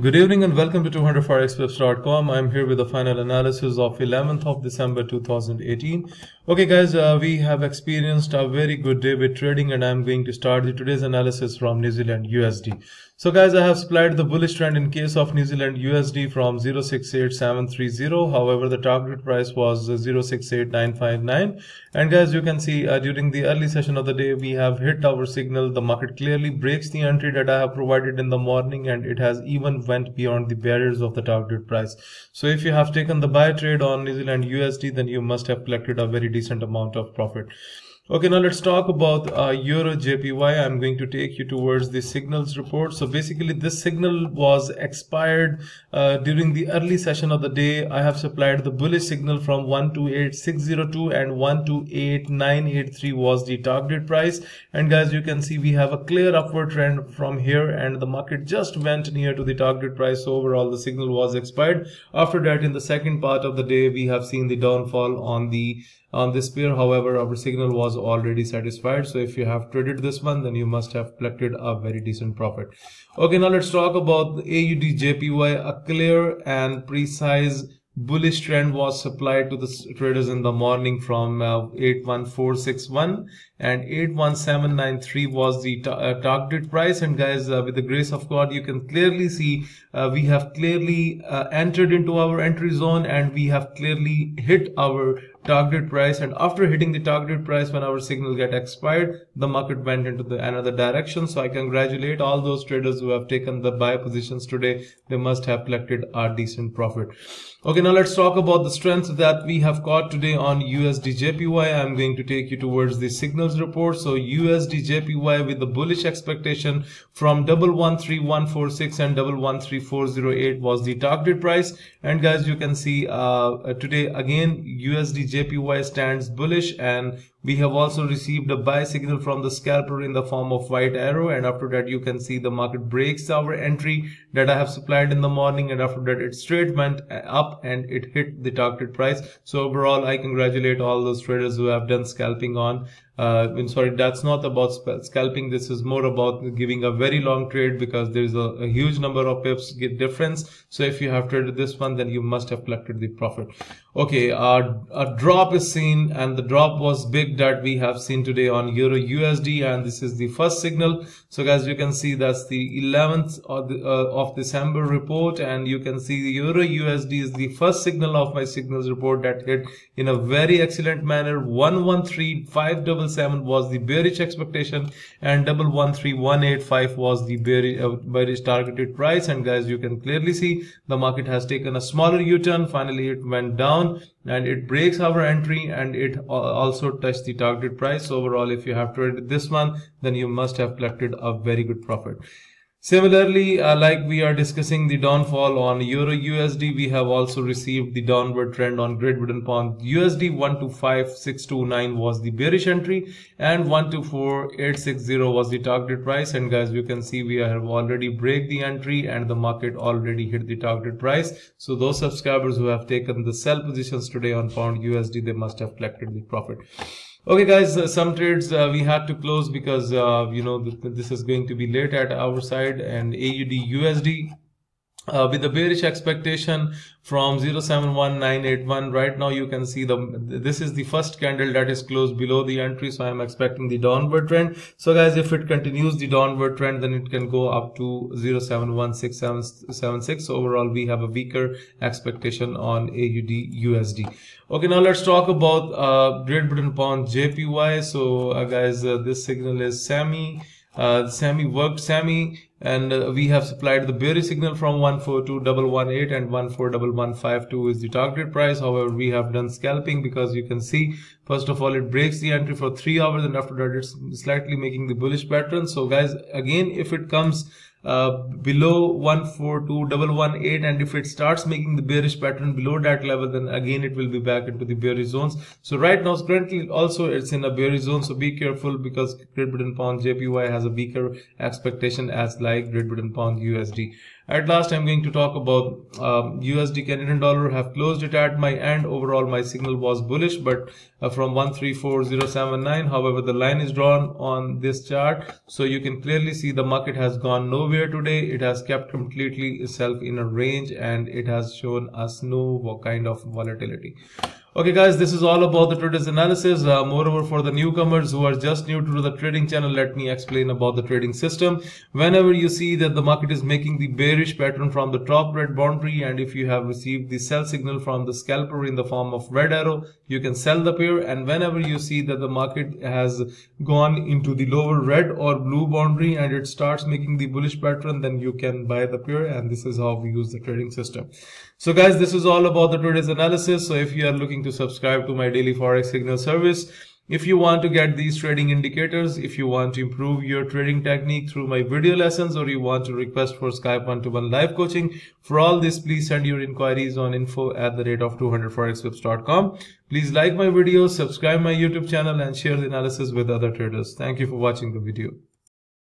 Good evening and welcome to 200forexpips.com. I'm here with the final analysis of 11th of December 2018. Okay guys, we have experienced a very good day with trading and I'm going to start today's analysis from New Zealand USD. So guys, I have supplied the bullish trend in case of New Zealand USD from 068730. However, the target price was 068959. And guys, you can see during the early session of the day, we have hit our signal. The market clearly breaks the entry that I have provided in the morning and it has even went beyond the barriers of the target price. So if you have taken the buy trade on New Zealand USD, then you must have collected a very decent amount of profit. Okay, now let's talk about Euro JPY. I'm going to take you towards the signals report. So basically this signal was expired during the early session of the day. I have supplied the bullish signal from 128602 and 128983 was the target price. And guys, you can see we have a clear upward trend from here and the market just went near to the target price. So overall the signal was expired. After that, in the second part of the day, we have seen the downfall on this pair. However, our signal was already satisfied. So if you have traded this one, then you must have collected a very decent profit. Okay, now let's talk about the AUD JPY. A clear and precise bullish trend was supplied to the traders in the morning from 81461 and 81793 was the target price. And guys, with the grace of God, you can clearly see we have clearly entered into our entry zone and we have clearly hit our target price. And after hitting the target price, when our signal get expired, the market went into another direction. So I congratulate all those traders who have taken the buy positions today. They must have collected a decent profit. Okay, now let's talk about the strength that we have caught today on USD JPY. I'm going to take you towards the signals report. So USD JPY with the bullish expectation from 113146 and 113408 was the target price. And guys, you can see today again USD JPY stands bullish, and we have also received a buy signal from the scalper in the form of white arrow. And after that, you can see the market breaks our entry that I have supplied in the morning, and after that it straight went up and it hit the target price. So overall, I congratulate all those traders who have done scalping on sorry, that's not about scalping. This is more about giving a very long trade because there is a huge number of pips get difference. So if you have traded this one, then you must have collected the profit. Okay, a drop is seen, and the drop was big that we have seen today on Euro USD, and this is the first signal. So guys, you can see that's the 11th of December report, and you can see the Euro USD is the first signal of my signals report that hit in a very excellent manner. 113577 was the bearish expectation and 113185 was the bearish targeted price. And guys, you can clearly see the market has taken a smaller U-turn. Finally it went down and it breaks our entry and it also touched the target price. So overall, if you have traded this one, then you must have collected a very good profit. Similarly, like we are discussing the downfall on Euro USD, we have also received the downward trend on Great Britain Pound USD. 125629 was the bearish entry and 124860 was the target price. And guys, you can see we have already break the entry and the market already hit the target price. So those subscribers who have taken the sell positions today on Pound USD, they must have collected the profit. Okay guys, some trades we had to close because this is going to be late at our side. And AUD USD with the bearish expectation from 071981, right now you can see this is the first candle that is closed below the entry, so I am expecting the downward trend. So guys, if it continues the downward trend, then it can go up to 071676. So overall, we have a weaker expectation on AUD USD. Okay, now let's talk about Great Britain Pound JPY. So guys, this signal is semi worked semi, and we have supplied the bearish signal from 142118 and 141152 is the target price. However, we have done scalping because you can see, first of all, it breaks the entry for 3 hours and after that it's slightly making the bullish pattern. So guys, again, if it comes below 142118 and if it starts making the bearish pattern below that level, then again it will be back into the bearish zones. So right now currently also it's in a bearish zone, so be careful because Great Britain Pound JPY has a weaker expectation as like Great Britain Pound USD. At last, I'm going to talk about USD Canadian dollar. Have closed it at my end. Overall, my signal was bullish, but from 134079. However, the line is drawn on this chart, so you can clearly see the market has gone nowhere. nowhere today. It has kept completely itself in a range and it has shown us no kind of volatility. Okay guys, this is all about the traders analysis. Moreover, for the newcomers who are just new to the trading channel, let me explain about the trading system. Whenever you see that the market is making the bearish pattern from the top red boundary, and if you have received the sell signal from the scalper in the form of red arrow, you can sell the pair. And whenever you see that the market has gone into the lower red or blue boundary and it starts making the bullish pattern, then you can buy the pair. And this is how we use the trading system. So guys, this is all about the traders analysis. So if you are looking to subscribe to my daily Forex signal service, if you want to get these trading indicators, if you want to improve your trading technique through my video lessons, or you want to request for Skype one-to-one live coaching, for all this, please send your inquiries on info@200forexwebs.com. Please like my videos, subscribe my YouTube channel, and share the analysis with other traders. Thank you for watching the video.